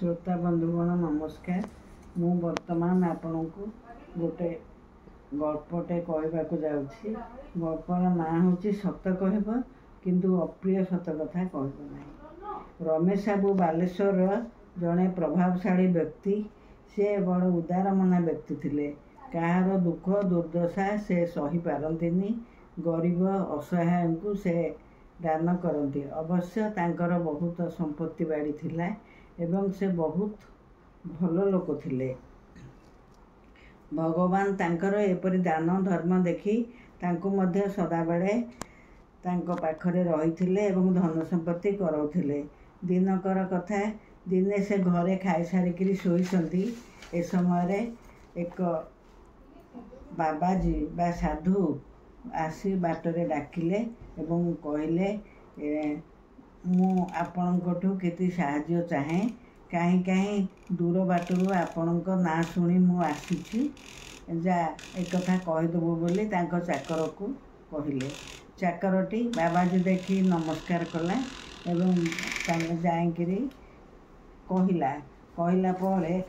श्रोता बंधुगण नमस्कार। मु वर्तमान आपण को गोटे गल्पटे कहवाक जाऊँगी। गल्पर ना हूँ सत कहब किंतु अप्रिय सत कथा कहब ना। रमेश बाबू बालेश्वर जड़े प्रभावशाली व्यक्ति। से बड़ उदार मना व्यक्ति थिले। कहार दुख दुर्दशा से सही पारंतिनी। गरीब असहाय को से दान करती। अवश्य तांकर बहुत संपत्ति बाड़ी थिला एवं से बहुत भल लोक थिले। भगवान तांकर एपरि दान धर्म देखि तांको मध्य सदाबेले तांको पाखरे रहिथिले एवं धन संपत्ति कराउथिले। दिनकर कथा, दिने से घरे खाई सारिकिरी शोइसंती। ए समय एक बाबाजी बा साधु आसी बाटरे डाकिले एवं कहले मु आपणकठू केते साहाय्य चाहे। कहीं कहीं दूर बाटरू आपणक ना शुणी मु आसीछि। जा एक कथा कहीदेबू बोली तांको चाकर को कहले। चाकरटी बाबाजी देखी नमस्कार कला एवं जाइकिरी कहला परे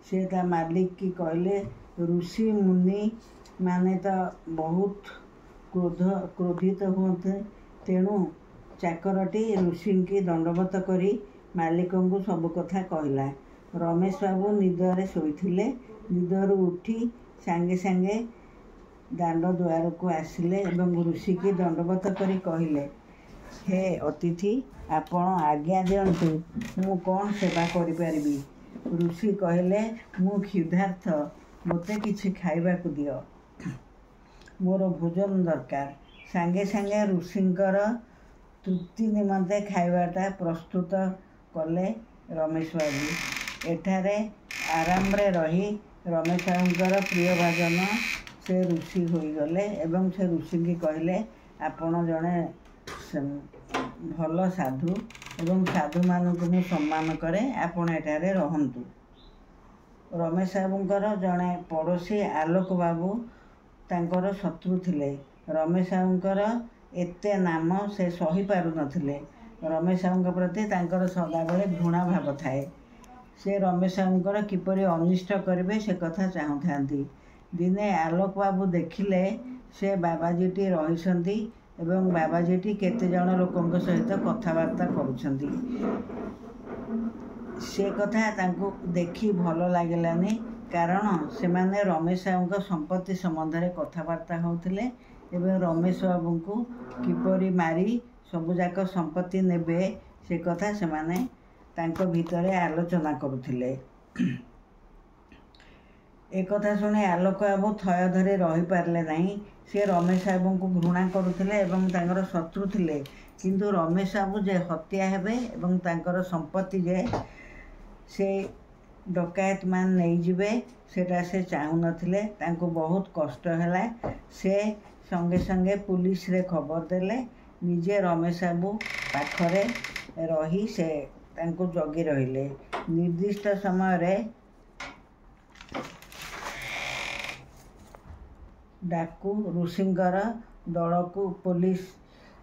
से ता मालिक की कहले ऋषि मुनि माने तो बहुत क्रोधित होते। तेणु चाकरटी ऋषि की दंडवत करी मालिक को सब कथा कहला। रमेश बाबू निदरे शोइथिले। निदरू उठी सांगे सांगे दांड द्वार को आसिले एवं ऋषि की दंडवत करी कहले, हे अतिथि आपण आज्ञा दियंतु, मु कौन सेवा करि पारिबी। ऋषि कहले, मु क्षुधार्थ, मते किछि खाइबाकु दियो, मोर भोजन दरकार। सांगे सांगे ऋषिंकर तृप्ति निमंते खाइबाटा प्रस्तुत कले रमेश बाबू। एठारे आराम रे रही रमेश बाबूंकर प्रिय भाजन से ऋषि होईगले एवं से ऋषि की कहले, आपण जड़े भल साधु एवं साधु मानक मु सम्मान करे, आपण एठारे रहंतु। रमेश बाबूंकर जड़े पड़ोशी आलोक बाबू तांकर शत्रु थिले। रमेश बाबूंकर एते नाम से सही पारु नथिले। रमेश बाबूंक प्रति तांकर सदाबेले घृणा भाव थाए। से रमेश बाबूंकर किपरि अनिष्ट करिवे से कथा चाहुथांती। दिने आलोक बाबू देखिले से बाबाजीटी रहिसंती एवं बाबाजीटी केते जण लोकंक सहित कथावार्ता करुछंती। से कथा तांको देखि भल लागिलानी, कारण से माने रमेश बाबूंक संपत्ति संबंध में कथावार्ता होउथिले एवं रमेश बाबू को किपरि मारी सबुजाक संपत्ति नेबे से कथा से माने तांको भितरे आलोचना करुथिले। एक कथा शुणी आलोक बाबू थय धरे रही पारले नहीं। से रमेश बाबू को घृणा करुथिले एवं तांकर शत्रु थिले। किंतु रमेश बाबू जे हत्या हेबे एवं तांकर संपत्ति जे से डकायत मान नहीं जिबे सेटा से चाहू नथिले। तांको बहुत कष्ट हैला। से संगे संगे पुलिस रे खबर देले। निजे रमेश बाबू पाखरे रही से तांको जगी रहिले। निर्दिष्ट समय रे डाकू ऋषिंकर दल को पुलिस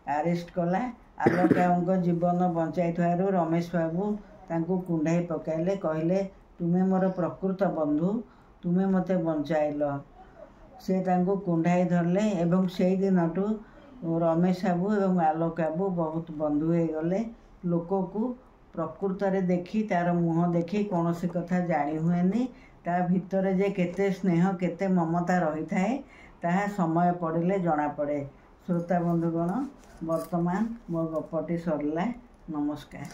अरेस्ट कला। आलोक बाबूंक जीवन बंचाई रमेश बाबू तांको कुंडाई पकाइले। कहले, तुमे मोर प्रकृत बंधु, तुमे मते बंचाइल। से तांको कुंडाई धरले एवं से दिनटू रमेश बाबू एवं आलोक बाबू बहुत बंधु हो गले। लोक को प्रकृत रे देखी तार मुह देखी कौन सी कथा जानी हुएनी। ता भितर जे केते स्नेह केते ममता रही थाए ताहा समय पड़िले जना पड़े। श्रोता बंधुगण वर्तमान मो गपटी सरला। नमस्कार।